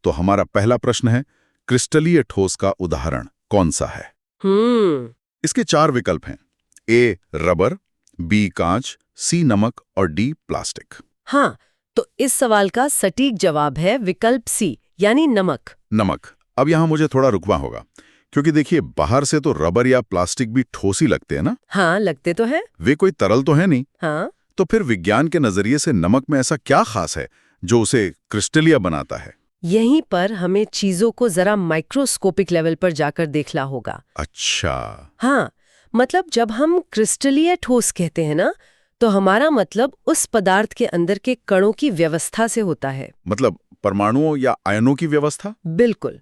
तो हमारा पहला प्रश्न है, क्रिस्टलीय ठोस का उदाहरण कौन सा है? इसके 4 विकल्प हैं। ए रबर, बी कांच, सी नमक और डी प्लास्टिक। हाँ, तो इस सवाल का सटीक जवाब है विकल्प सी, यानी नमक। नमक। अब यहाँ मुझे थोड़ा रुकना होगा, क्योंकि देखिए बाहर से तो रबर या प्लास्टिक भी ठोस ही लगते हैं ना। हाँ, लगते तो है। वे कोई तरल तो है नहीं। हाँ, तो फिर विज्ञान के नजरिए से नमक में ऐसा क्या खास है जो उसे क्रिस्टलीय बनाता है? यहीं पर हमें चीजों को जरा माइक्रोस्कोपिक लेवल पर जाकर देखना होगा। अच्छा। हाँ, मतलब जब हम क्रिस्टलीय ठोस कहते हैं ना, तो हमारा मतलब उस पदार्थ के अंदर के कणों की व्यवस्था से होता है। मतलब परमाणुओं या आयनों की व्यवस्था? बिल्कुल।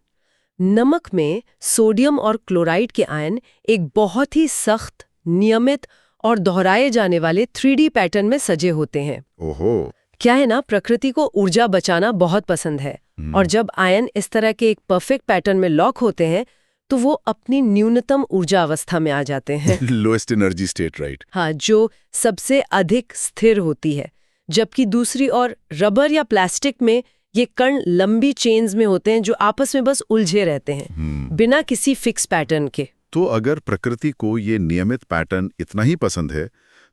नमक में सोडियम और क्लोराइड के आयन एक बहुत ही सख्त, नियमित और दोहराए जाने वाले 3D पैटर्न में सजे होते हैं। ओहो। क्या है ना, प्रकृति को ऊर्जा बचाना बहुत पसंद है, और जब आयन इस तरह के एक परफेक्ट पैटर्न में लॉक होते हैं तो वो अपनी न्यूनतम ऊर्जा अवस्था में आ जाते हैं। Lowest energy state, right? हाँ, जो सबसे अधिक स्थिर होती है। जबकि दूसरी ओर रबर या प्लास्टिक में ये कण लंबी चेन्स में होते हैं जो आपस में बस उलझे रहते हैं, बिना किसी फिक्स पैटर्न के। तो अगर प्रकृति को ये नियमित पैटर्न इतना ही पसंद है,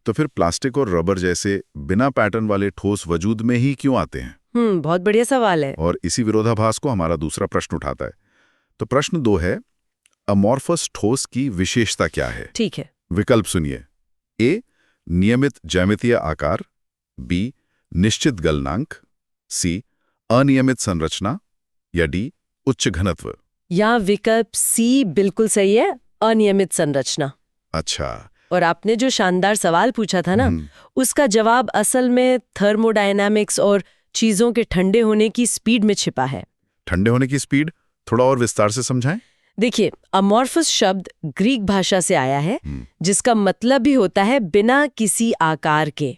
तो फिर प्लास्टिक और रबर जैसे बिना पैटर्न वाले ठोस वजूद में ही क्यों आते हैं? बहुत बढ़िया सवाल है। और इसी विरोधाभास को हमारा दूसरा प्रश्न उठाता है। तो प्रश्न 2 है, अमॉर्फस ठोस की विशेषता क्या है? ठीक है। विकल्प सुनिए। ए नियमित ज्यामितीय आकार, बी निश्चित गलनांक, सी अनियमित संरचना या डी उच्च घनत्व। या विकल्प सी बिल्कुल सही है, अनियमित संरचना। अच्छा। और आपने जो शानदार सवाल पूछा था ना, उसका जवाब असल में थर्मोडायनामिक्स और चीजों के ठंडे होने की स्पीड में छिपा है। ठंडे होने की स्पीड थोड़ा और विस्तार से समझाएं। देखिए, अमॉर्फस शब्द ग्रीक भाषा से आया है, जिसका मतलब भी होता है बिना किसी आकार के।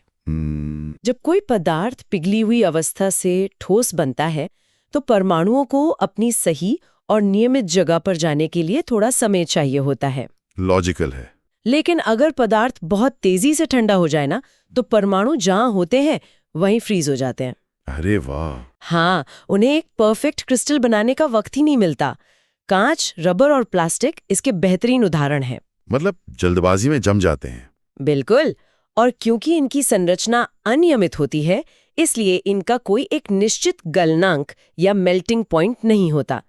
जब कोई पदार्थ पिघली हुई अवस्था से ठोस बनता है, तो परमाणुओं को अपनी सही और नियमित जगह पर जाने के लिए थोड़ा समय चाहिए होता है। लॉजिकल है। लेकिन अगर पदार्थ बहुत तेजी से ठंडा हो जाए ना, तो परमाणु जहां होते हैं वहीं फ्रीज हो जाते हैं। अरे वाह। हाँ, उन्हें एक परफेक्ट क्रिस्टल बनाने का वक्त ही नहीं मिलता। कांच, रबर और प्लास्टिक इसके बेहतरीन उदाहरण हैं। मतलब जल्दबाजी में जम जाते हैं। बिल्कुल। और क्योंकि इनकी संरचना अनियमित होती है, इसलिए इनका कोई एक निश्चित गलनांक या मेल्टिंग पॉइंट नहीं होता।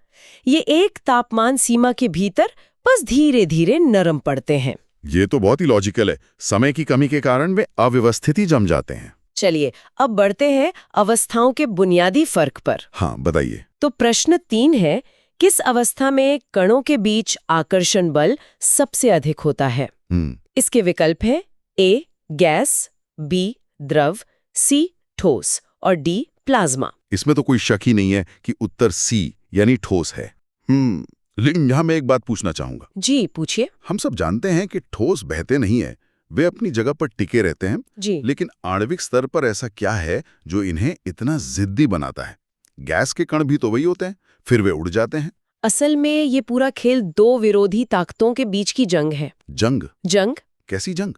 ये एक तापमान सीमा के भीतर बस धीरे धीरे नरम पड़ते हैं। ये तो बहुत ही लॉजिकल है। समय की कमी के कारण वे अव्यवस्थित ही जम जाते हैं। चलिए, अब बढ़ते हैं अवस्थाओं के बुनियादी फर्क पर। हाँ, बताइए। तो प्रश्न 3 है, किस अवस्था में कणों के बीच आकर्षण बल सबसे अधिक होता है? इसके विकल्प हैं ए गैस, बी द्रव, सी ठोस और डी प्लाज्मा। इसमें तो कोई शक ही नहीं है कि उत्तर सी यानी ठोस है। लेकिन यहाँ मैं एक बात पूछना चाहूंगा। जी, पूछिए। हम सब जानते हैं कि ठोस बहते नहीं है, वे अपनी जगह पर टिके रहते हैं। जी। लेकिन आणविक स्तर पर ऐसा क्या है जो इन्हें इतना जिद्दी बनाता है? गैस के कण भी तो वही होते हैं, फिर वे उड़ जाते हैं। असल में ये पूरा खेल 2 विरोधी ताकतों के बीच की जंग है। जंग? कैसी जंग?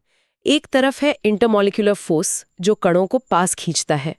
एक तरफ है इंटरमॉलिक्यूलर फोर्स जो कणों को पास खींचता है,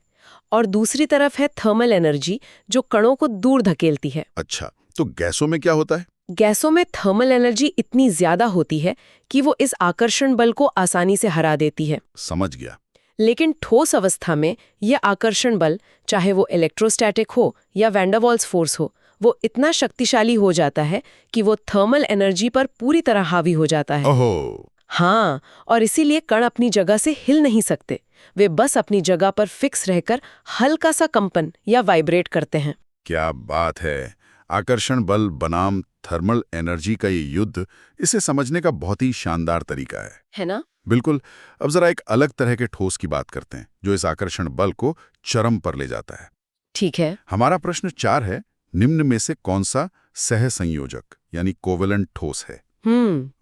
और दूसरी तरफ है थर्मल एनर्जी जो कणों को दूर धकेलती है। अच्छा, तो गैसों में क्या होता है? गैसों में थर्मल एनर्जी इतनी ज्यादा होती है कि वो इस आकर्षण बल को आसानी से हरा देती है। समझ गया। लेकिन ठोस अवस्था में यह आकर्षण बल, चाहे वो इलेक्ट्रोस्टैटिक हो या वैन डर वाल्स फोर्स हो, वो इतना शक्तिशाली हो जाता है कि वो थर्मल एनर्जी पर पूरी तरह हावी हो जाता है। ओहो। हाँ, और इसीलिए कण अपनी जगह से हिल नहीं सकते। वे बस अपनी जगह पर फिक्स रहकर हल्का सा कंपन या वाइब्रेट करते हैं। क्या बात है। आकर्षण बल बनाम थर्मल एनर्जी का ये युद्ध, इसे समझने का बहुत ही शानदार तरीका है ना? बिल्कुल। अब जरा एक अलग तरह के ठोस की बात करते हैं जो इस आकर्षण बल को चरम पर ले जाता है। ठीक है। हमारा प्रश्न 4 है, निम्न में से कौन सा सहसंयोजक यानी कोवेलेंट ठोस है?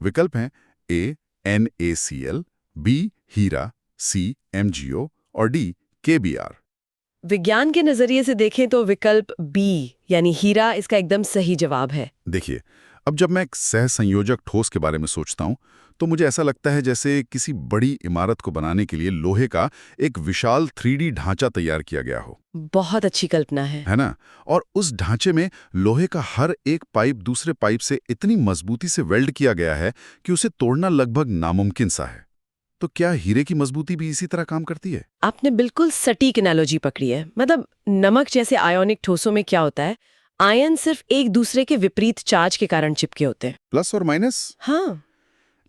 विकल्प हैं ए NaCl, बी हीरा, सी MgO और डी KBr। विज्ञान के नजरिए से देखें तो विकल्प बी यानी हीरा इसका एकदम सही जवाब है। देखिए, अब जब मैं एक सहसंयोजक ठोस के बारे में सोचता हूं तो मुझे ऐसा लगता है जैसे किसी बड़ी इमारत को बनाने के लिए लोहे का एक विशाल 3D ढांचा तैयार किया गया हो। बहुत अच्छी कल्पना है ना? और उस ढांचे में लोहे का हर एक पाइप दूसरे पाइप से इतनी मजबूती से वेल्ड किया गया है कि उसे तोड़ना लगभग नामुमकिन सा है। तो क्या हीरे की मजबूती भी इसी तरह काम करती है? आपने बिल्कुल सटीक एनालॉजी पकड़ी है। मतलब नमक जैसे आयोनिक ठोसों में क्या होता है, आयन सिर्फ एक दूसरे के विपरीत चार्ज के कारण चिपके होते हैं। प्लस और माइनस। हाँ,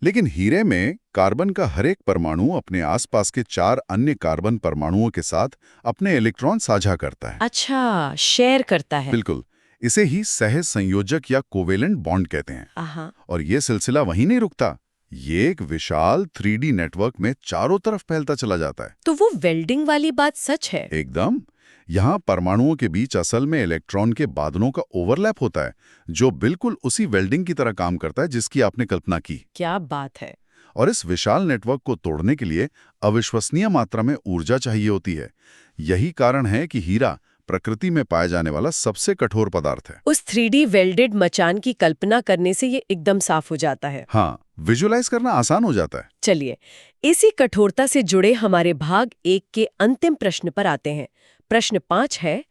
लेकिन हीरे में कार्बन का हर एक परमाणु अपने आसपास के 4 अन्य कार्बन परमाणुओं के साथ अपने इलेक्ट्रॉन साझा करता है। अच्छा, शेयर करता है। बिल्कुल। इसे ही सह संयोजक या कोवेलेंट बॉन्ड कहते हैं। आहा, और ये सिलसिला वहीं नहीं रुकता, ये एक विशाल 3D नेटवर्क में चारों तरफ फैलता चला जाता है। तो वो वेल्डिंग वाली बात सच है? एकदम। यहाँ परमाणुओं के बीच असल में इलेक्ट्रॉन के बादलों का ओवरलैप होता है, जो बिल्कुल उसी वेल्डिंग की तरह काम करता है जिसकी आपने कल्पना की। क्या बात है। और इस विशाल नेटवर्क को तोड़ने के लिए अविश्वसनीय मात्रा में ऊर्जा चाहिए होती है। यही कारण है कि हीरा प्रकृति में पाया जाने वाला सबसे कठोर पदार्थ है। उस 3D वेल्डेड मचान की कल्पना करने से ये एकदम साफ हो जाता है। हाँ, विजुअलाइज करना आसान हो जाता है। चलिए, इसी कठोरता से जुड़े हमारे भाग 1 के अंतिम प्रश्न पर आते हैं। प्रश्न 5 है,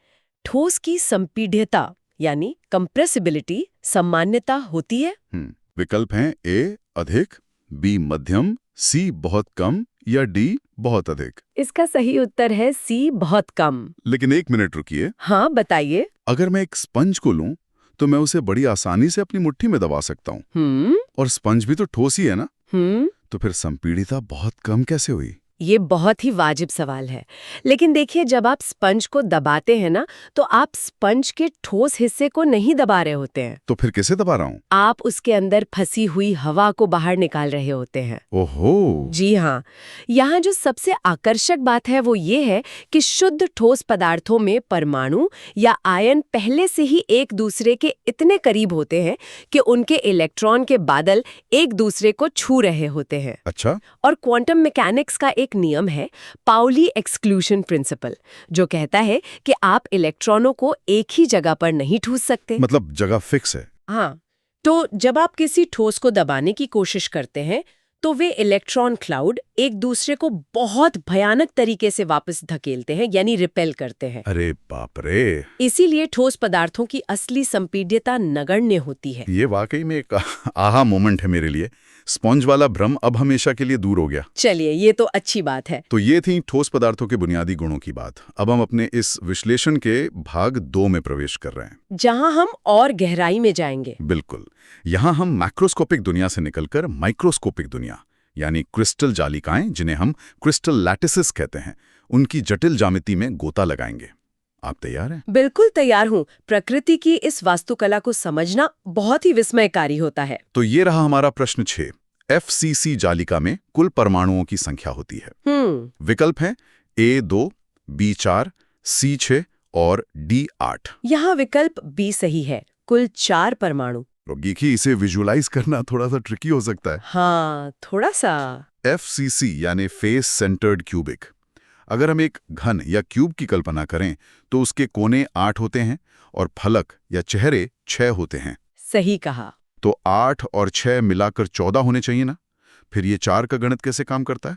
ठोस की संपीड्यता यानी कंप्रेसिबिलिटी सामान्यता होती है? विकल्प हैं ए अधिक, बी मध्यम, सी बहुत कम या डी बहुत अधिक। इसका सही उत्तर है सी, बहुत कम। लेकिन एक मिनट रुकिए। हाँ, बताइए। अगर मैं एक स्पंज को लूं तो मैं उसे बड़ी आसानी से अपनी मुट्ठी में दबा सकता हूँ। और स्पंज भी तो ठोस ही है ना? तो फिर संपीड़िता बहुत कम कैसे हुई? ये बहुत ही वाजिब सवाल है। लेकिन देखिए, जब आप स्पंज को दबाते हैं ना, तो आप स्पंज के ठोस हिस्से को नहीं दबा रहे होते हैं। तो फिर किसे दबा रहा हूँ? आप उसके अंदर फंसी हुई हवा को बाहर निकाल रहे होते हैं। ओहो। जी हाँ। यहाँ जो सबसे आकर्षक बात है वो ये है कि शुद्ध ठोस पदार्थों में परमाणु या आयन पहले से ही एक दूसरे के इतने करीब होते हैं कि उनके इलेक्ट्रॉन के बादल एक दूसरे को छू रहे होते हैं। अच्छा। और क्वांटम मैकेनिक्स का एक नियम है, पाउली एक्सक्लूशन प्रिंसिपल, जो कहता है कि आप इलेक्ट्रॉनों को एक ही जगह पर नहीं ठूस सकते। मतलब जगह फिक्स है। हाँ, तो जब आप किसी ठोस को दबाने की कोशिश करते हैं तो वे इलेक्ट्रॉन क्लाउड एक दूसरे को बहुत भयानक तरीके से वापस धकेलते हैं, यानी रिपेल करते हैं। अरे बाप रे। इसीलिए ठोस पदार्थों की असली संपीड्यता नगण्य होती है। ये वाकई में एक आहा मोमेंट है मेरे लिए। स्पॉन्ज वाला भ्रम अब हमेशा के लिए दूर हो गया। चलिए, ये तो अच्छी बात है। तो ये थी ठोस पदार्थों के बुनियादी गुणों की बात। अब हम अपने इस विश्लेषण के भाग 2 में प्रवेश कर रहे हैं, जहां हम और गहराई में जाएंगे। बिल्कुल। यहाँ हम मैक्रोस्कोपिक दुनिया से निकलकर माइक्रोस्कोपिक दुनिया यानी क्रिस्टल जालिकाएं, जिन्हें हम क्रिस्टल लैटिसेस कहते हैं, उनकी जटिल ज्यामिति में गोता लगाएंगे। आप तैयार हैं? बिल्कुल तैयार हूँ। प्रकृति की इस वास्तुकला को समझना बहुत ही विस्मयकारी होता है। तो ये रहा हमारा प्रश्न 6। FCC जालिका में कुल परमाणुओं की संख्या होती है। विकल्प हैं A2, B4, C6 और D8। यहाँ विकल्प B सही है, कुल 4 परमाणु। देखिए, इसे विजुअलाइज करना थोड़ा सा ट्रिकी हो सकता है। हाँ, थोड़ा सा। FCC यानी फेस सेंटर्ड क्यूबिक। अगर हम एक घन या क्यूब की कल्पना करें तो उसके कोने 8 होते हैं और फलक या चेहरे 6 होते हैं। सही कहा। तो 8 और 6 मिलाकर 14 होने चाहिए ना? फिर ये 4 का गणित कैसे काम करता है?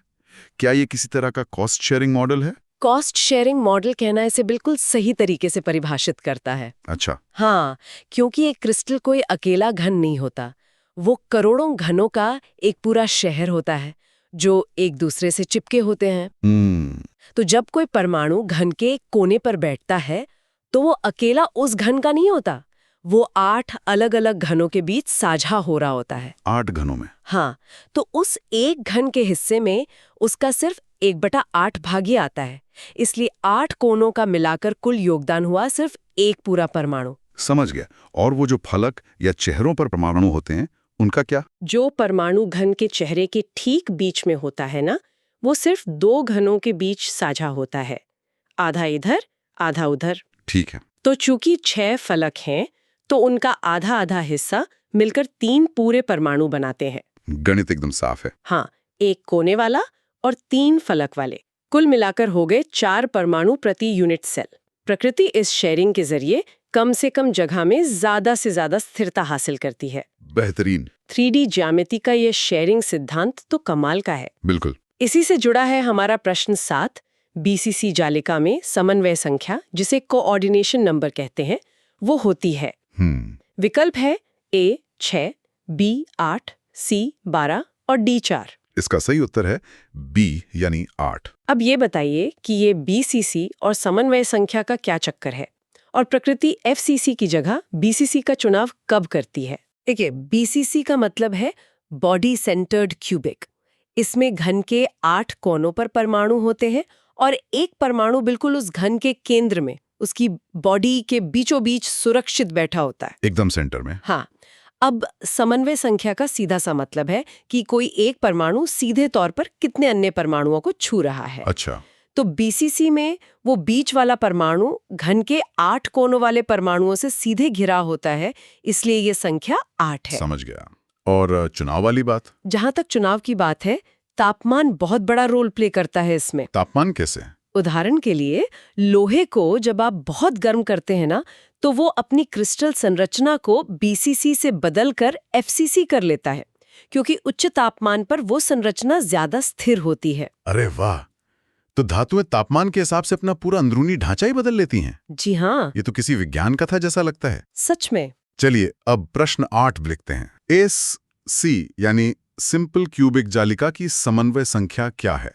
क्या ये किसी तरह का कॉस्ट शेयरिंग मॉडल है? कॉस्ट शेयरिंग मॉडल कहना इसे बिल्कुल सही तरीके से परिभाषित करता है। अच्छा। हाँ, क्योंकि एक क्रिस्टल कोई अकेला घन नहीं होता, वो करोड़ों घनों का एक पूरा शहर होता है जो एक दूसरे से चिपके होते हैं। तो जब कोई परमाणु घन के कोने पर बैठता है तो वो अकेला उस घन का नहीं होता, वो 8 अलग अलग घनों के बीच साझा हो रहा होता है। 8 घनों में? हाँ, तो उस एक घन के हिस्से में उसका सिर्फ 1/8 भाग ही आता है। इसलिए 8 कोनों का मिलाकर कुल योगदान हुआ सिर्फ एक पूरा परमाणु। समझ गया। और वो जो फलक या चेहरों पर परमाणु होते हैं, उनका क्या? जो परमाणु घन के चेहरे के ठीक बीच में होता है ना, वो सिर्फ 2 घनों के बीच साझा होता है, आधा इधर आधा उधर। ठीक है। तो चूंकि 6 फलक हैं तो उनका आधा आधा हिस्सा मिलकर 3 पूरे परमाणु बनाते हैं। गणित एकदम साफ है। हाँ, 1 कोने वाला और 3 फलक वाले, कुल मिलाकर हो गए 4 परमाणु प्रति यूनिट सेल। प्रकृति इस शेयरिंग के जरिए कम से कम जगह में ज्यादा से ज्यादा स्थिरता हासिल करती है। बेहतरीन। 3D ज्यामिति का ये शेयरिंग सिद्धांत तो कमाल का है। बिल्कुल। इसी से जुड़ा है हमारा प्रश्न 7, बीसीसी जालिका में समन्वय संख्या, जिसे कोऑर्डिनेशन नंबर कहते हैं, वो होती है। विकल्प है A 6, B 8, C 12 और D 4। इसका सही उत्तर है B यानी 8। अब ये बताइए कि ये बीसीसी और समन्वय संख्या का क्या चक्कर है और प्रकृति एफसीसी की जगह बीसीसी का चुनाव कब करती है? देखिए, बीसीसी का मतलब है बॉडी सेंटर्ड क्यूबिक। इसमें घन के 8 कोनों पर परमाणु होते हैं और एक परमाणु बिल्कुल उस घन के केंद्र में, उसकी बॉडी के बीचों बीच सुरक्षित बैठा होता है, एकदम सेंटर में। हाँ। अब समन्वय संख्या का सीधा सा मतलब है कि कोई एक परमाणु सीधे तौर पर कितने अन्य परमाणुओं को छू रहा है। अच्छा। तो बीसीसी में वो बीच वाला परमाणु घन के 8 कोनों वाले परमाणुओं से सीधे घिरा होता है, इसलिए ये संख्या 8 है। समझ गया। और चुनाव वाली बात? जहां तक चुनाव की बात है, तापमान बहुत बड़ा रोल प्ले करता है इसमें। तापमान कैसे? उदाहरण के लिए, लोहे को जब आप बहुत गर्म करते हैं ना, तो वो अपनी क्रिस्टल संरचना को बीसीसी से बदलकर एफसीसी कर लेता है, क्योंकि उच्च तापमान पर वो संरचना ज्यादा स्थिर होती है। अरे वाह! तो धातुएं तापमान के हिसाब से अपना पूरा अंदरूनी ढांचा ही बदल लेती हैं। जी हाँ, ये तो किसी विज्ञान कथा जैसा लगता है। सच में। चलिए अब प्रश्न 8 लिखते हैं। एससी यानी सिंपल क्यूबिक जालिका की समन्वय संख्या क्या है?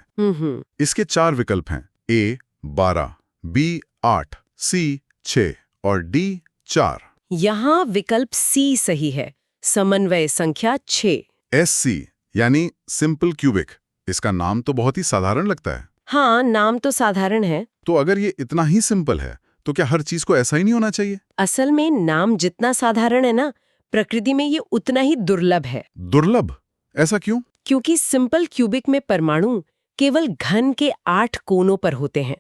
इसके 4 विकल्प हैं, A 12, B 8, C 6 और D 4। यहाँ विकल्प C सही है, समन्वय संख्या 6। SC यानी सिंपल क्यूबिक, इसका नाम तो बहुत ही साधारण लगता है। हाँ, नाम तो साधारण है। तो अगर ये इतना ही सिंपल है, तो क्या हर चीज को ऐसा ही नहीं होना चाहिए? असल में नाम जितना साधारण है ना, प्रकृति में ये उतना ही दुर्लभ है। दुर्लभ? ऐसा क्यों? क्योंकि सिंपल क्यूबिक में परमाणु केवल घन के 8 कोनों पर होते हैं।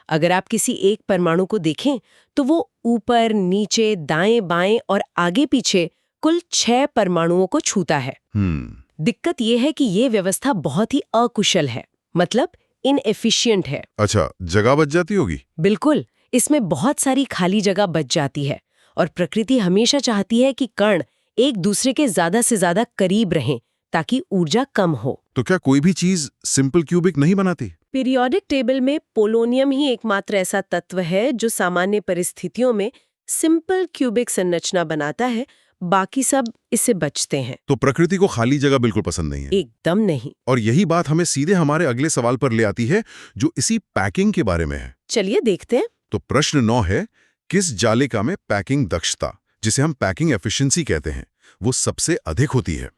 अगर आप किसी एक परमाणु को देखें, तो वो ऊपर, नीचे, दाएं, बाएं और आगे पीछे कुल 6 परमाणुओं को छूता है। दिक्कत ये है कि ये व्यवस्था बहुत ही अकुशल है, मतलब इनएफिशिएंट है। अच्छा, जगह बच जाती होगी? बिल्कुल, इसमें बहुत सारी खाली जगह बच जाती है और प्रकृति हमेशा चाहती है कि कण एक दूसरे के ज्यादा से ज्यादा करीब रहें ताकि ऊर्जा कम हो। तो क्या कोई भी चीज सिंपल क्यूबिक नहीं बनाती? पीरियोडिक टेबल में पोलोनियम ही एकमात्र ऐसा तत्व है जो सामान्य परिस्थितियों में सिंपल क्यूबिक संरचना बनाता है, बाकी सब इससे बचते हैं। तो प्रकृति को खाली जगह बिल्कुल पसंद नहीं है? एकदम नहीं। और यही बात हमें सीधे हमारे अगले सवाल पर ले आती है, जो इसी पैकिंग के बारे में है। चलिए देखते हैं। तो प्रश्न 9 है, किस जालिका में पैकिंग दक्षता, जिसे हम पैकिंग एफिशिएंसी कहते हैं, वो सबसे अधिक होती है?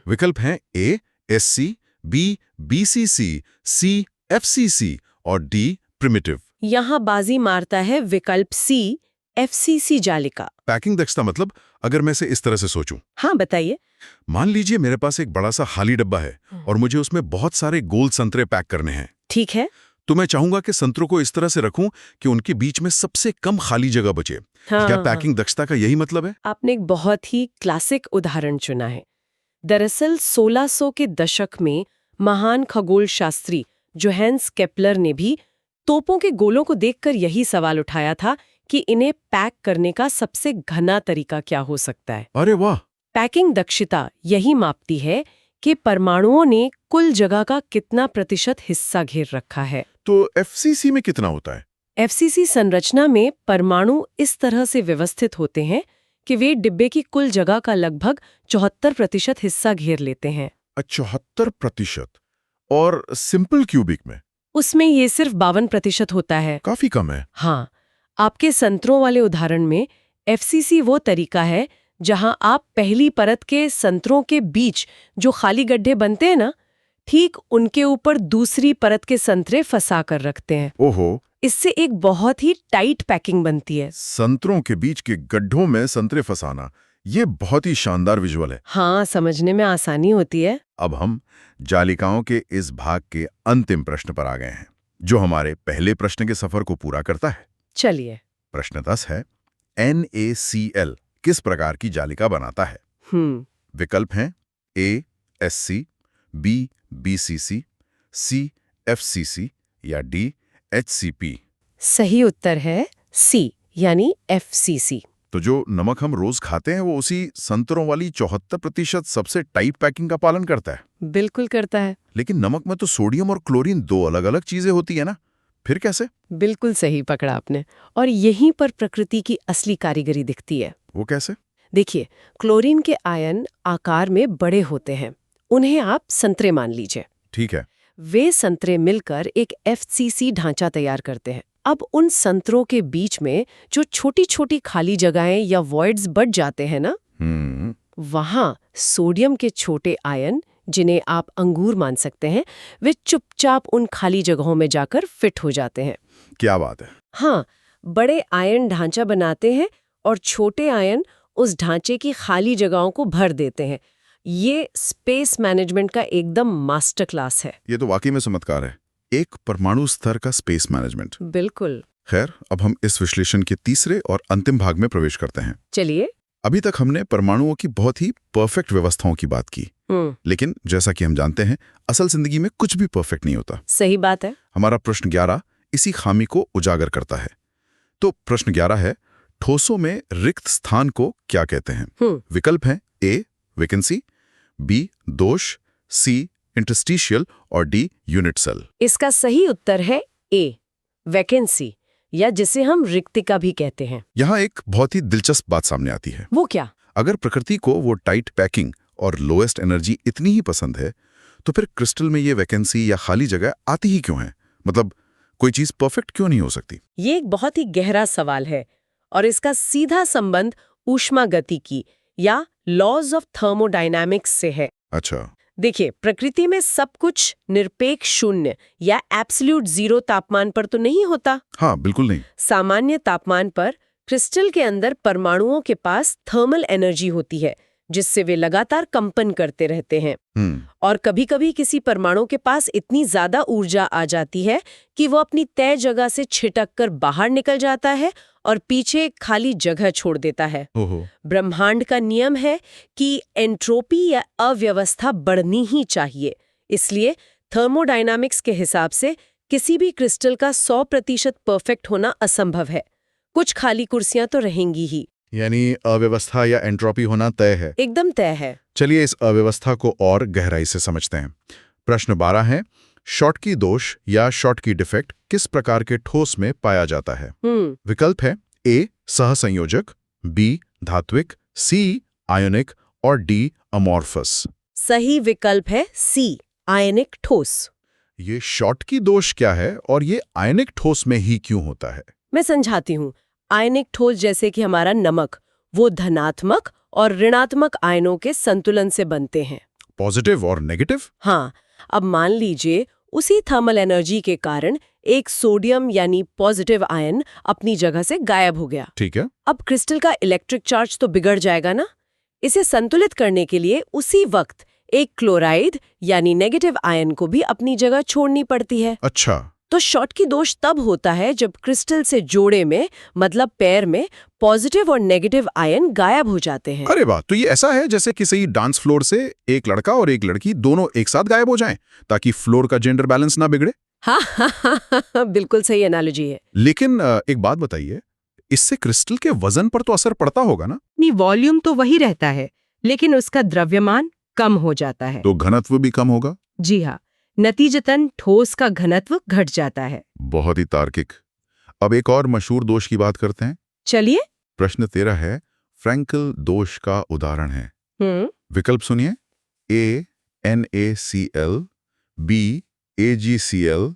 विकल्प हैं A SC, B BCC, C FCC और D प्रिमिटिव। यहाँ बाजी मारता है विकल्प C FCC जालिका। पैकिंग दक्षता मतलब, अगर मैं इसे इस तरह से सोचूं। हाँ, बताइए। मान लीजिए मेरे पास एक बड़ा सा खाली डब्बा है और मुझे उसमें बहुत सारे गोल संतरे पैक करने हैं। ठीक है। तो मैं चाहूंगा कि संतरों को इस तरह से रखूं कि उनके बीच में सबसे कम खाली जगह बचे। हाँ, क्या पैकिंग दक्षता का यही मतलब है? आपने एक बहुत ही क्लासिक उदाहरण चुना है। दरअसल 1600 के दशक में महान खगोल शास्त्री जोहान्स केपलर ने भी तोपों के गोलों को देखकर यही सवाल उठाया था कि इन्हें पैक करने का सबसे घना तरीका क्या हो सकता है। अरे वाह! पैकिंग दक्षता यही मापती है कि परमाणुओं ने कुल जगह का कितना प्रतिशत हिस्सा घेर रखा है। तो एफसीसी में कितना होता है? एफसीसी संरचना में परमाणु इस तरह से व्यवस्थित होते हैं कि वे डिब्बे की कुल जगह का लगभग 74% हिस्सा घेर लेते हैं। 74%? और सिंपल क्यूबिक में? उसमें ये सिर्फ 52% होता है। काफी कम है। हाँ, आपके संतरों वाले उदाहरण में एफसीसी वो तरीका है जहां आप पहली परत के संतरों के बीच जो खाली गड्ढे बनते हैं ना, ठीक उनके ऊपर दूसरी परत के संतरे फंसा कर रखते हैं। ओहो! इससे एक बहुत ही टाइट पैकिंग बनती है। संतरों के बीच के गड्ढों में संतरे फंसाना, ये बहुत ही शानदार विजुअल है। हाँ, समझने में आसानी होती है। अब हम जालिकाओं के इस भाग के अंतिम प्रश्न पर आ गए हैं, जो हमारे पहले प्रश्न के सफर को पूरा करता है। चलिए। प्रश्न 10 है, NaCl किस प्रकार की जालिका बनाता है? विकल्प हैं A SC, B BCC, C FCC या D HCP। सही उत्तर है C यानी FCC। तो जो नमक हम रोज खाते हैं वो उसी संतरों वाली 74% सबसे टाइट पैकिंग का पालन करता है। बिल्कुल करता है। लेकिन नमक में तो सोडियम और क्लोरीन दो अलग अलग चीजें होती है ना, फिर कैसे? बिल्कुल सही पकड़ा आपने। और यहीं पर प्रकृति की असली कारीगरी दिखती है। वो कैसे? देखिए, क्लोरीन के आयन आकार में बड़े होते हैं। उन्हें आप संतरे मान लीजिए। ठीक है। वे संतरे मिलकर एक FCC ढांचा तैयार करते हैं। अब उन संतरों के बीच में जो छोटी छोटी खाली जगहें या वॉइड्स बच जाते हैं ना, वहां सोडियम के छोटे आयन, जिन्हें आप अंगूर मान सकते हैं, वे चुपचाप उन खाली जगहों में जाकर फिट हो जाते हैं। क्या बात है। हाँ, बड़े आयन ढांचा बनाते हैं और छोटे आयन उस ढांचे की खाली जगहों को भर देते हैं। ये स्पेस मैनेजमेंट का एकदम मास्टर क्लास है। ये तो वाकई में चमत्कार है, एक परमाणु स्तर का स्पेस मैनेजमेंट। बिल्कुल। खैर, अब हम इस विश्लेषण के तीसरे और अंतिम भाग में प्रवेश करते हैं। चलिए। अभी तक हमने परमाणुओं की बहुत ही परफेक्ट व्यवस्थाओं की बात की, लेकिन जैसा कि हम जानते हैं, असल जिंदगी में कुछ भी परफेक्ट नहीं होता। सही बात है। हमारा प्रश्न 11 इसी खामी को उजागर करता है। तो प्रश्न 11 है, ठोसों में रिक्त स्थान को क्या कहते हैं? विकल्प हैं ए वैकेंसी, बी दोष, सी इंटरस्टिशियल और डी यूनिट सेल। इसका सही उत्तर है ए वैकेंसी, या जिसे हम रिक्तिका भी कहते हैं। यहाँ एक बहुत ही दिलचस्प बात सामने आती है। वो क्या? अगर प्रकृति को वो टाइट पैकिंग और लोएस्ट एनर्जी इतनी ही पसंद है, तो फिर क्रिस्टल में ये वैकेंसी या खाली जगह आती ही क्यों है? मतलब कोई चीज परफेक्ट क्यों नहीं हो सकती? ये एक बहुत ही गहरा सवाल है और इसका सीधा संबंध ऊष्मागतिकी या लॉज ऑफ थर्मोडायनामिक्स से है। अच्छा। देखिए, प्रकृति में सब कुछ निरपेक्ष शून्य या एब्सोल्यूट जीरो तापमान पर तो नहीं होता। हाँ, बिल्कुल नहीं। सामान्य तापमान पर क्रिस्टल के अंदर परमाणुओं के पास थर्मल एनर्जी होती है, जिससे वे लगातार कंपन करते रहते हैं। और कभी-कभी किसी परमाणु के पास इतनी ज्यादा ऊर्जा आ जाती है कि वो अपनी तय जगह से छिटक कर बाहर निकल जाता है और पीछे खाली जगह छोड़ देता है। ब्रह्मांड का नियम है कि एंट्रोपी या अव्यवस्था बढ़नी ही चाहिए। इसलिए थर्मोडायनामिक्स के हिसाब से किसी भी क्रिस्टल का 100% परफेक्ट होना असंभव है। कुछ खाली कुर्सियां तो रहेंगी ही। यानी अव्यवस्था या एंट्रोपी होना तय है। एकदम तय है। चलिए इस अव्यवस्था को और गहराई से समझते हैं। प्रश्न 12 है, शॉटकी दोष या शॉटकी डिफेक्ट किस प्रकार के ठोस में पाया जाता है? विकल्प है ए सहसंयोजक, बी धात्विक, सी आयोनिक और डी अमॉर्फस। सही विकल्प है सी आयनिक ठोस। ये शॉटकी दोष क्या है और ये आयनिक ठोस में ही क्यों होता है? मैं समझाती हूँ। आयनिक ठोस जैसे कि हमारा नमक, वो धनात्मक और ऋणात्मक आयनों के संतुलन से बनते हैं। पॉजिटिव और नेगेटिव? हाँ। अब मान लीजिए उसी थर्मल एनर्जी के कारण एक सोडियम यानी पॉजिटिव आयन अपनी जगह से गायब हो गया। ठीक है। अब क्रिस्टल का इलेक्ट्रिक चार्ज तो बिगड़ जाएगा ना। इसे संतुलित करने के लिए उसी वक्त एक क्लोराइड यानी नेगेटिव आयन को भी अपनी जगह छोड़नी पड़ती है। अच्छा। तो शॉटकी दोष तब होता है जब क्रिस्टल से जोड़े में, मतलब पैर में, पॉजिटिव और नेगेटिव आयन गायब हो जाते हैं। अरे वाह, तो ये ऐसा है जैसे किसी डांस फ्लोर से एक लड़का और एक लड़की दोनों एक साथ गायब हो जाएं, ताकि फ्लोर का जेंडर बैलेंस ना बिगड़े। हाँ, बिल्कुल सही एनालॉजी है। लेकिन एक बात बताइए, इससे क्रिस्टल के वजन पर तो असर पड़ता होगा ना? नहीं, वॉल्यूम तो वही रहता है, लेकिन उसका द्रव्यमान कम हो जाता है। तो घनत्व भी कम होगा? जी हाँ, नतीजतन ठोस का घनत्व घट जाता है। बहुत ही तार्किक। अब एक और मशहूर दोष की बात करते हैं। चलिए। प्रश्न 13 है, फ्रैंकल दोष का उदाहरण है। विकल्प सुनिए, ए NaCl, बी AgCl,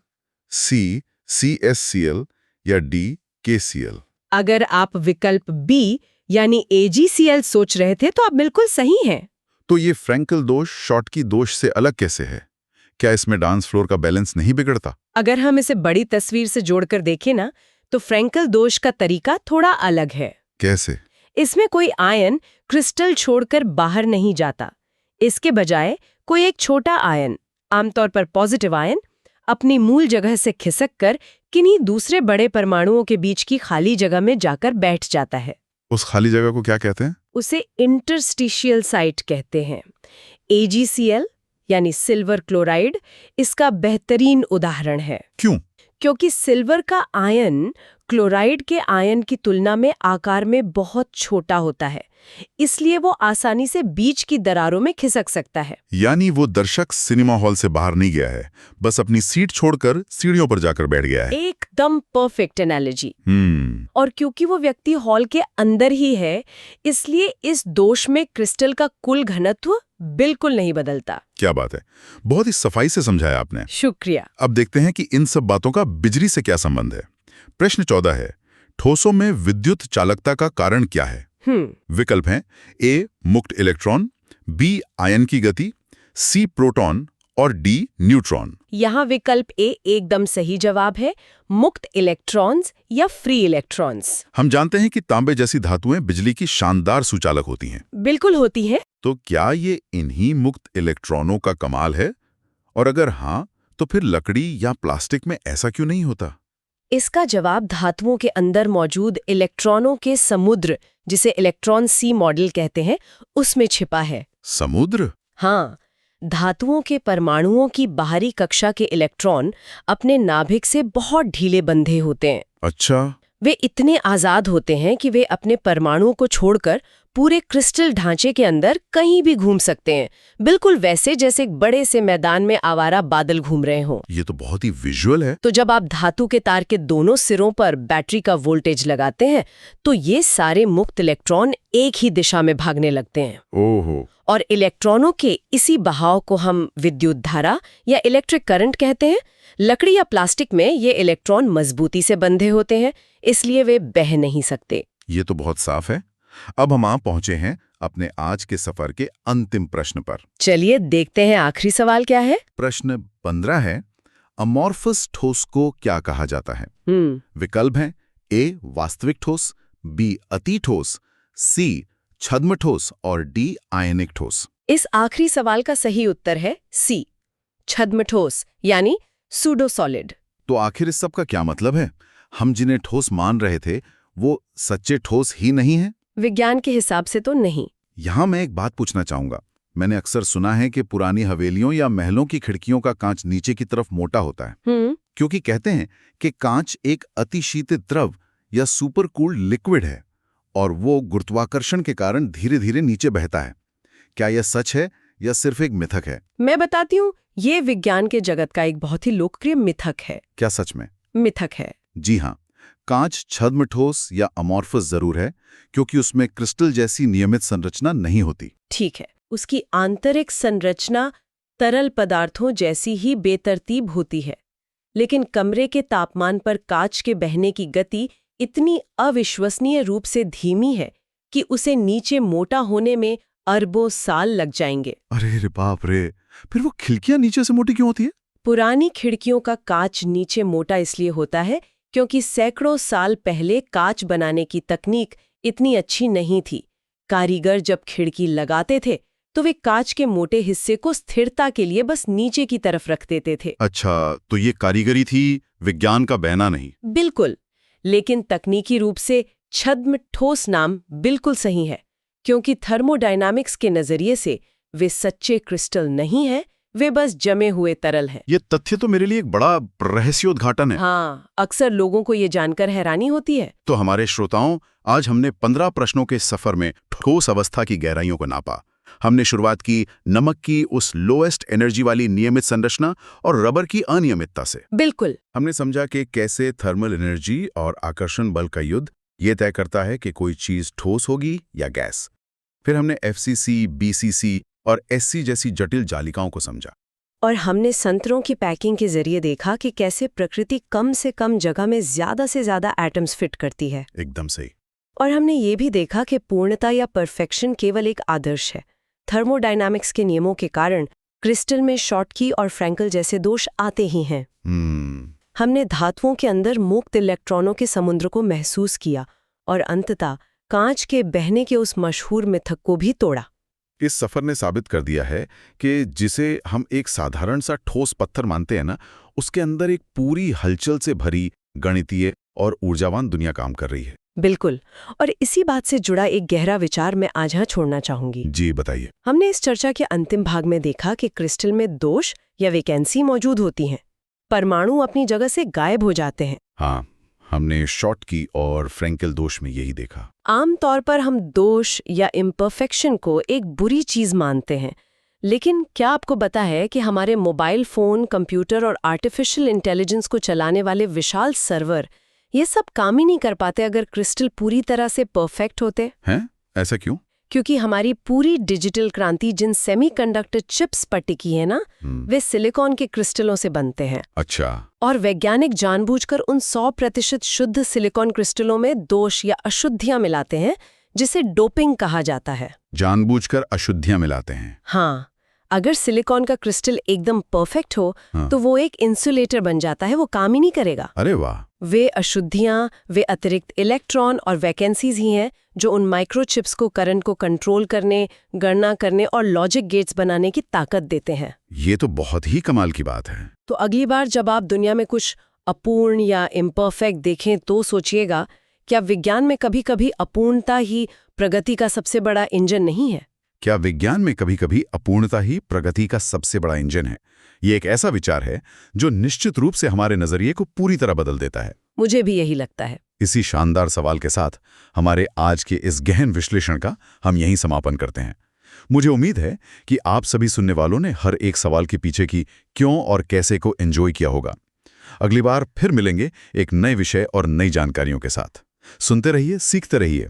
सी CsCl या डी KCl। अगर आप विकल्प बी यानी AgCl सोच रहे थे तो आप बिल्कुल सही हैं। तो ये फ्रैंकल दोष शॉटकी दोष से अलग कैसे है? क्या इसमें डांस फ्लोर का बैलेंस नहीं बिगड़ता? अगर हम इसे बड़ी तस्वीर से जोड़कर देखें ना, तो फ्रैंकल दोष का तरीका थोड़ा अलग है। कैसे? इसमें कोई आयन क्रिस्टल छोड़कर बाहर नहीं जाता। इसके बजाय कोई एक छोटा आयन, आमतौर पर पॉजिटिव आयन, अपनी मूल जगह से खिसककर किन्हीं दूसरे बड़े परमाणुओं के बीच की खाली जगह में जाकर बैठ जाता है। उस खाली जगह को क्या कहते हैं? उसे इंटरस्टिशियल साइट कहते हैं। AgCl यानी सिल्वर क्लोराइड इसका बेहतरीन उदाहरण है। क्यों? क्योंकि सिल्वर का आयन क्लोराइड के आयन की तुलना में आकार में बहुत छोटा होता है, इसलिए वो आसानी से बीच की दरारों में खिसक सकता है। यानी वो दर्शक सिनेमा हॉल से बाहर नहीं गया है, बस अपनी सीट छोड़कर सीढ़ियों पर जाकर बैठ गया है। एकदम परफेक्ट एनालॉजी। और क्योंकि वो व्यक्ति हॉल के अंदर ही है, इसलिए इस दोष में क्रिस्टल का कुल घनत्व बिल्कुल नहीं बदलता। क्या बात है, बहुत ही सफाई से समझाया आपने। शुक्रिया। अब देखते हैं कि इन सब बातों का बिजली से क्या संबंध है। प्रश्न 14 है, ठोसों में विद्युत चालकता का कारण क्या है? विकल्प हैं ए मुक्त इलेक्ट्रॉन, बी आयन की गति, सी प्रोटॉन और डी न्यूट्रॉन। यहाँ विकल्प ए एकदम सही जवाब है, मुक्त इलेक्ट्रॉन्स या फ्री इलेक्ट्रॉन्स। हम जानते हैं कि तांबे जैसी धातुएं बिजली की शानदार सुचालक होती हैं। बिल्कुल होती हैं। तो क्या ये इन्हीं मुक्त इलेक्ट्रॉनों का कमाल है? और अगर हाँ, तो फिर लकड़ी या प्लास्टिक में ऐसा क्यों नहीं होता? इसका जवाब धातुओं के अंदर मौजूद इलेक्ट्रॉनों के समुद्र, जिसे इलेक्ट्रॉन सी मॉडल कहते हैं, उसमें छिपा है। समुद्र? हाँ, धातुओं के परमाणुओं की बाहरी कक्षा के इलेक्ट्रॉन अपने नाभिक से बहुत ढीले बंधे होते हैं। अच्छा। वे इतने आजाद होते हैं कि वे अपने परमाणुओं को छोड़कर पूरे क्रिस्टल ढांचे के अंदर कहीं भी घूम सकते हैं, बिल्कुल वैसे जैसे एक बड़े से मैदान में आवारा बादल घूम रहे हों। ये तो बहुत ही विजुअल है। तो जब आप धातु के तार के दोनों सिरों पर बैटरी का वोल्टेज लगाते हैं, तो ये सारे मुक्त इलेक्ट्रॉन एक ही दिशा में भागने लगते हैं। ओहो। और इलेक्ट्रॉनों के इसी बहाव को हम विद्युत धारा या इलेक्ट्रिक करंट कहते हैं। लकड़ी या प्लास्टिक में ये इलेक्ट्रॉन मजबूती से बंधे होते हैं, इसलिए वे बह नहीं सकते। ये तो बहुत साफ है। अब हम आ पहुंचे हैं अपने आज के सफर के अंतिम प्रश्न पर। चलिए देखते हैं आखिरी सवाल क्या है। प्रश्न 15 है, अमॉर्फस ठोस को क्या कहा जाता है? विकल्प हैं ए वास्तविक ठोस, बी अति ठोस, सी छद्म ठोस और डी आयनिक ठोस। इस आखिरी सवाल का सही उत्तर है सी, छद्म ठोस, यानी सूडो सॉलिड। तो आखिर इस सब का क्या मतलब है? हम जिन्हें ठोस मान रहे थे वो सच्चे ठोस ही नहीं है? विज्ञान के हिसाब से तो नहीं। यहाँ मैं एक बात पूछना चाहूंगा। मैंने अक्सर सुना है कि पुरानी हवेलियों या महलों की खिड़कियों का कांच नीचे की तरफ मोटा होता है, क्योंकि कहते हैं कि कांच एक अतिशीतित द्रव या सुपर कूल्ड लिक्विड है और वो गुरुत्वाकर्षण के कारण धीरे धीरे नीचे बहता है। क्या यह सच है या सिर्फ एक मिथक है? मैं बताती हूँ, ये विज्ञान के जगत का एक बहुत ही लोकप्रिय मिथक है। क्या सच में? मिथक है। जी हाँ, कांच छद्म ठोस या अमॉर्फस जरूर है, क्योंकि उसमें क्रिस्टल जैसी नियमित संरचना नहीं होती। ठीक है, उसकी आंतरिक संरचना तरल पदार्थों जैसी ही बेतरतीब होती है, लेकिन कमरे के तापमान पर कांच के बहने की गति इतनी अविश्वसनीय रूप से धीमी है कि उसे नीचे मोटा होने में अरबों साल लग जाएंगे। अरे रे बाप रे, फिर वो खिड़कियां नीचे से मोटी क्यों होती है? पुरानी खिड़कियों का कांच नीचे मोटा इसलिए होता है क्योंकि सैकड़ों साल पहले कांच बनाने की तकनीक इतनी अच्छी नहीं थी। कारीगर जब खिड़की लगाते थे तो वे कांच के मोटे हिस्से को स्थिरता के लिए बस नीचे की तरफ रख देते थे। अच्छा, तो ये कारीगरी थी, विज्ञान का बहना नहीं। बिल्कुल, लेकिन तकनीकी रूप से छद्म ठोस नाम बिल्कुल सही है, क्योंकि थर्मोडायनामिक्स के नजरिए से वे सच्चे क्रिस्टल नहीं हैं, वे बस जमे हुए तरल हैं। ये तथ्य तो मेरे लिए एक बड़ा रहस्योद्घाटन है। हाँ, अक्सर लोगों को ये जानकर हैरानी होती है। तो हमारे श्रोताओं, आज हमने 15 प्रश्नों के सफर में ठोस अवस्था की गहराइयों को नापा। हमने शुरुआत की नमक की उस लोएस्ट एनर्जी वाली नियमित संरचना और रबर की अनियमितता से। बिल्कुल। हमने समझा कि कैसे थर्मल एनर्जी और आकर्षण बल का युद्ध ये तय करता है कि कोई चीज ठोस होगी या गैस। फिर हमने FCC, BCC और SC जैसी जटिल जालिकाओं को समझा। और हमने संतरों की पैकिंग के जरिए देखा कि कैसे प्रकृति कम से कम जगह में ज्यादा से ज्यादा एटम्स फिट करती है। एकदम सही। और हमने ये भी देखा कि पूर्णता या परफेक्शन केवल एक आदर्श है। थर्मोडायनामिक्स के नियमों के कारण क्रिस्टल में शॉटकी और फ्रैंकल जैसे दोष आते ही हैं। हमने धातुओं के अंदर मुक्त इलेक्ट्रॉनों के समुद्र को महसूस किया और अंततः कांच के बहने के उस मशहूर मिथक को भी तोड़ा। इस सफर ने साबित कर दिया है कि जिसे हम एक साधारण सा ठोस पत्थर मानते हैं ना, उसके अंदर एक पूरी हलचल से भरी गणितीय और ऊर्जावान दुनिया काम कर रही है। बिल्कुल। और इसी बात से जुड़ा एक गहरा विचार मैं आज यहाँ छोड़ना चाहूंगी। जी बताइए। हमने इस चर्चा के अंतिम भाग में देखा कि क्रिस्टल में दोष या वैकेंसी मौजूद होती हैं, परमाणु अपनी जगह से गायब हो जाते हैं। हाँ, हमने शॉटकी और फ्रेंकेल दोष में यही देखा। आमतौर पर हम दोष या इम्परफेक्शन को एक बुरी चीज मानते हैं, लेकिन क्या आपको पता है कि हमारे मोबाइल फोन, कंप्यूटर और आर्टिफिशियल इंटेलिजेंस को चलाने वाले विशाल सर्वर ये सब काम ही नहीं कर पाते अगर क्रिस्टल पूरी तरह से परफेक्ट होते? हैं? ऐसा क्यों? क्योंकि हमारी पूरी डिजिटल क्रांति जिन सेमीकंडक्टर चिप्स पर टिकी है ना, वे सिलिकॉन के क्रिस्टलों से बनते हैं। अच्छा। और वैज्ञानिक जानबूझकर उन 100% शुद्ध सिलिकॉन क्रिस्टलों में दोष या अशुद्धियां मिलाते हैं, जिसे डोपिंग कहा जाता है। जानबूझकर अशुद्धियां मिलाते हैं? हाँ, अगर सिलिकॉन का क्रिस्टल एकदम परफेक्ट हो तो वो एक इंसुलेटर बन जाता है, वो काम ही नहीं करेगा। अरे वाह। वे अशुद्धियां, वे अतिरिक्त इलेक्ट्रॉन और वैकेंसीज ही हैं जो उन माइक्रोचिप्स को करंट को कंट्रोल करने, गणना करने और लॉजिक गेट्स बनाने की ताकत देते हैं। ये तो बहुत ही कमाल की बात है। तो अगली बार जब आप दुनिया में कुछ अपूर्ण या इम्परफेक्ट देखें तो सोचिएगा, क्या विज्ञान में कभी-कभी अपूर्णता ही प्रगति का सबसे बड़ा इंजन नहीं है? क्या विज्ञान में कभी-कभी अपूर्णता ही प्रगति का सबसे बड़ा इंजन है? ये एक ऐसा विचार है जो निश्चित रूप से हमारे नजरिए को पूरी तरह बदल देता है। मुझे भी यही लगता है। इसी शानदार सवाल के साथ हमारे आज के इस गहन विश्लेषण का हम यहीं समापन करते हैं। मुझे उम्मीद है कि आप सभी सुनने वालों ने हर एक सवाल के पीछे की क्यों और कैसे को एंजॉय किया होगा। अगली बार फिर मिलेंगे एक नए विषय और नई जानकारियों के साथ। सुनते रहिए, सीखते रहिए।